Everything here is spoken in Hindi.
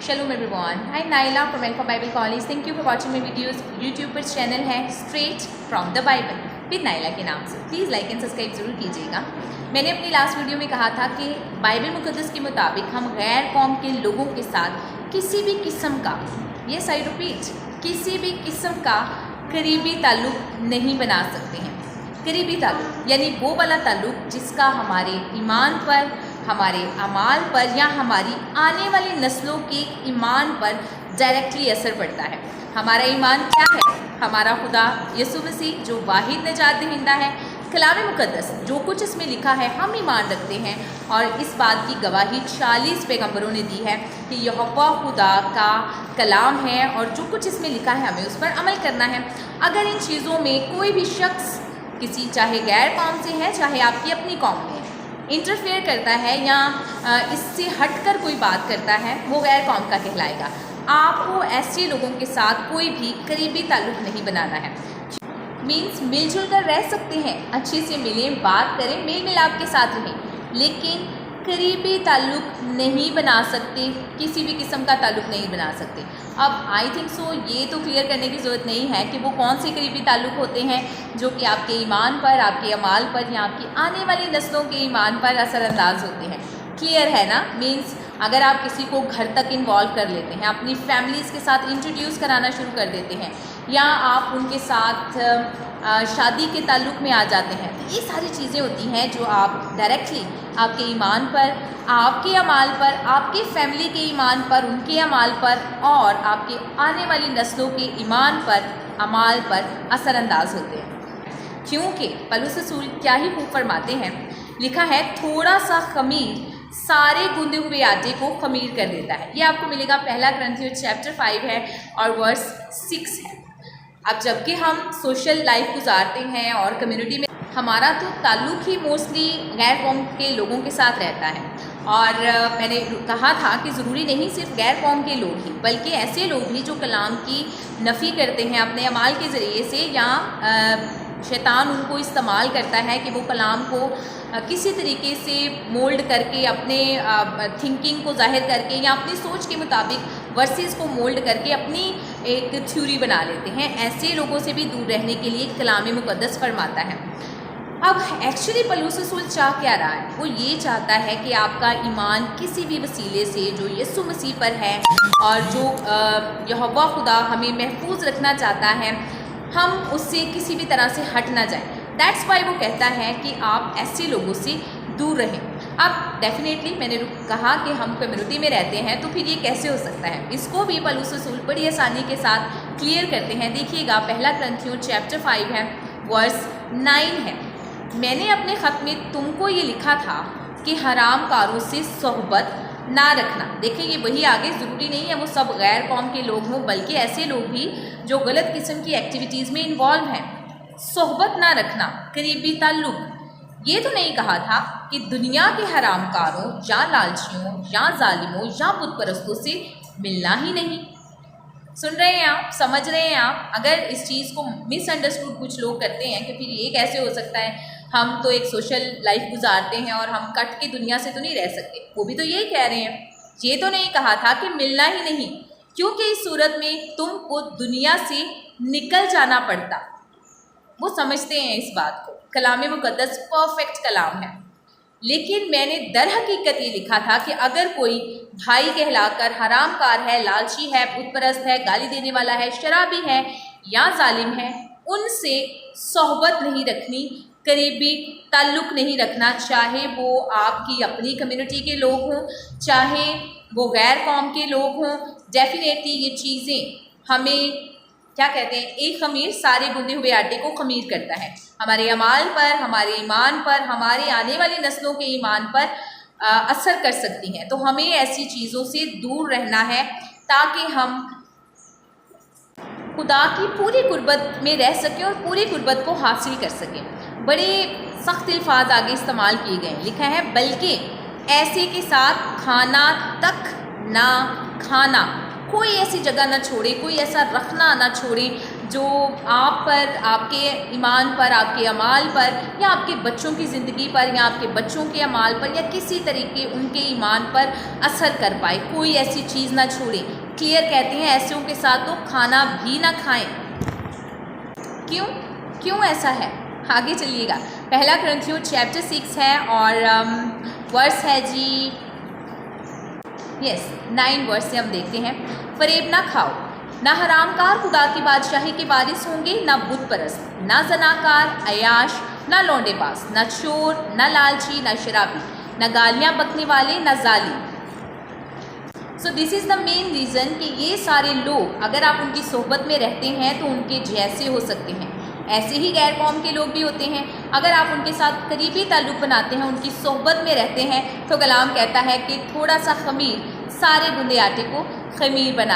Shalom everyone. Hi Naila from Alpha Bible College. Thank you for watching my videos. YouTube पर चैनल है Straight from the Bible with Naila के नाम से. प्लीज़ लाइक एंड सब्सक्राइब ज़रूर कीजिएगा. मैंने अपनी लास्ट वीडियो में कहा था कि बाइबल मुक़द्दस के मुताबिक हम गैर कौम के लोगों के साथ किसी भी किस्म का, यस आई रिपीट, किसी भी किस्म का करीबी ताल्लुक़ नहीं बना सकते हैं. करीबी ताल्लुक़ यानी वो वाला ताल्लुक़ जिसका हमारे ईमान पर, हमारे अमाल पर या हमारी आने वाली नस्लों के ईमान पर डायरेक्टली असर पड़ता है. हमारा ईमान क्या है? हमारा खुदा यीशु मसीह जो वाहिद निजात दहिंदा है, कलाम मुक़द्दस जो कुछ इसमें लिखा है हम ईमान रखते हैं. और इस बात की गवाही 40 पैगंबरों ने दी है कि यहोवा खुदा का कलाम है और जो कुछ इसमें लिखा है हमें उस पर अमल करना है. अगर इन चीज़ों में कोई भी शख्स किसी, चाहे गैर कौम से है चाहे आपकी अपनी कौम में, इंटरफेयर करता है या इससे हटकर कोई बात करता है, वो गैर कौम का कहलाएगा. आपको ऐसे लोगों के साथ कोई भी करीबी ताल्लुक़ नहीं बनाना है. मीन्स मिलजुल कर रह सकते हैं, अच्छे से मिलें, बात करें, मेल मिलाप के साथ रहें, लेकिन करीबी ताल्लुक़ नहीं बना सकते, किसी भी किस्म का ताल्लुक़ नहीं बना सकते. अब आई थिंक सो ये तो क्लियर करने की ज़रूरत नहीं है कि वो कौन से करीबी ताल्लुक़ होते हैं जो कि आपके ईमान पर, आपके अमाल पर या आपकी आने वाली नस्लों के ईमान पर असरअंदाज होते हैं. क्लियर है ना? मीन्स अगर आप किसी को घर तक इन्वॉल्व कर लेते हैं, अपनी फैमिलीज़ के साथ इंट्रोड्यूस कराना शुरू कर देते हैं, या आप उनके साथ शादी के ताल्लुक़ में आ जाते हैं, तो ये सारी चीज़ें होती हैं जो आप डायरेक्टली आपके ईमान पर, आपके अमाल पर, आपके फैमिली के ईमान पर, उनके अमाल पर और आपके आने वाली नस्लों के ईमान पर, अमाल पर असरअंदाज होते हैं. क्योंकि पौलुस रसूल क्या ही खूब फरमाते हैं, लिखा है थोड़ा सा खमीर सारे गूंदे हुए आटे को खमीर कर देता है. ये आपको मिलेगा पहला कुरिन्थियों चैप्टर 5 है और वर्स 6 है. अब जबकि हम सोशल लाइफ गुजारते हैं और कम्युनिटी में हमारा तो ताल्लुक़ ही मोस्टली गैर कौम के लोगों के साथ रहता है. और मैंने कहा था कि ज़रूरी नहीं सिर्फ गैर कौम के लोग ही, बल्कि ऐसे लोग भी जो कलाम की नफ़ी करते हैं अपने अमाल के ज़रिए से, या शैतान उनको इस्तेमाल करता है कि वो कलाम को किसी तरीके से मोल्ड करके, अपने थिंकिंग को ज़ाहिर करके या अपनी सोच के मुताबिक वर्सेस को मोल्ड करके अपनी एक थ्योरी बना लेते हैं. ऐसे लोगों से भी दूर रहने के लिए कलाम मुक़द्दस फरमाता है. अब एक्चुअली पौलुस रसूल चाह क्या रहा है? वो ये चाहता है कि आपका ईमान किसी भी वसीले से जो यीशु मसीह पर है और जो यहोवा खुदा हमें महफूज रखना चाहता है, हम उससे किसी भी तरह से हट ना जाएं. दैट्स वाई वो कहता है कि आप ऐसे लोगों से दूर रहें. अब डेफिनेटली मैंने कहा कि हम कम्युनिटी में रहते हैं, तो फिर ये कैसे हो सकता है? इसको भी पौलुस रसूल बड़ी आसानी के साथ क्लियर करते हैं. देखिएगा पहला कुरिन्थियों चैप्टर 5 है, वर्स 9 है. मैंने अपने ख़त में तुमको ये लिखा था कि हराम कारों से सोहबत ना रखना. देखिए ये वही आगे, ज़रूरी नहीं है वो सब गैर कौम के लोग हों, बल्कि ऐसे लोग भी जो गलत किस्म की एक्टिविटीज़ में इन्वॉल्व हैं. सोहबत ना रखना, करीबी ताल्लुक़. ये तो नहीं कहा था कि दुनिया के हरामकारों या लालचियों या जालिमों या बुत परस्तों से मिलना ही नहीं. सुन रहे हैं आप? समझ रहे हैं आप? अगर इस चीज़ को मिसअंडरस्टूड कुछ लोग करते हैं कि फिर ये कैसे हो सकता है, हम तो एक सोशल लाइफ गुजारते हैं और हम कट के दुनिया से तो नहीं रह सकते, वो भी तो यही कह रहे हैं. ये तो नहीं कहा था कि मिलना ही नहीं, क्योंकि इस सूरत में तुमको दुनिया से निकल जाना पड़ता. वो समझते हैं इस बात को. कलाम मुक़द्दस परफेक्ट कलाम है, लेकिन मैंने दर हकीकत ये लिखा था कि अगर कोई भाई कहलाकर हरामकार है, लालची है, बुतपरस्त है, गाली देने वाला है, शराबी है या जालिम है, उनसे सोहबत नहीं रखनी, करीबी ताल्लुक़ नहीं रखना, चाहे वो आपकी अपनी कम्युनिटी के लोग हों, चाहे वो गैर कौम के लोग हों. डेफिनेटली ये चीज़ें हमें क्या कहते हैं, एक खमीर सारे गूंदे हुए आटे को खमीर करता है. हमारे अमाल पर, हमारे ईमान पर, हमारे आने वाली नस्लों के ईमान पर असर कर सकती हैं. तो हमें ऐसी चीज़ों से दूर रहना है ताकि हम खुदा की पूरी कुर्बत में रह सकें और पूरी कुर्बत को हासिल कर सकें. बड़े सख्त अल्फाज आगे इस्तेमाल किए गए. लिखा है बल्कि ऐसे के साथ खाना तक ना खाना. कोई ऐसी जगह ना छोड़े, कोई ऐसा रखना ना छोड़े जो आप पर, आपके ईमान पर, आपके अमाल पर, या आपके बच्चों की ज़िंदगी पर, या आपके बच्चों के अमाल पर, या किसी तरीके उनके ईमान पर असर कर पाए। कोई ऐसी चीज़ ना छोड़े। क्लियर कहते हैं ऐसों के साथ तो खाना भी ना खाएं। क्यों ऐसा है? आगे चलिएगा। पहला कुरिन्थियों चैप्टर 6 है और वर्स है जी 9 वर्स से हम देखते हैं। फरेब ना खाओ, ना हरामकार खुदा की बादशाही के वारिस होंगे, ना बुत परस्त, ना जनाकार, अयाश, ना लौंडेबाज, ना चोर, ना लालची, ना शराबी, ना गालियाँ बकने वाले, ना जालिम। So this is the main reason कि ये सारे लोग अगर आप उनकी सोहबत में रहते हैं तो उनके जैसे हो सकते हैं। ऐसे ही गैर कौम के लोग भी होते हैं। अगर आप उनके साथ करीबी ताल्लुक़ बनाते हैं, उनकी सोहबत में रहते हैं, तो कलाम कहता है कि थोड़ा सा खमीर सारे गुंदे आटे को खमीर बना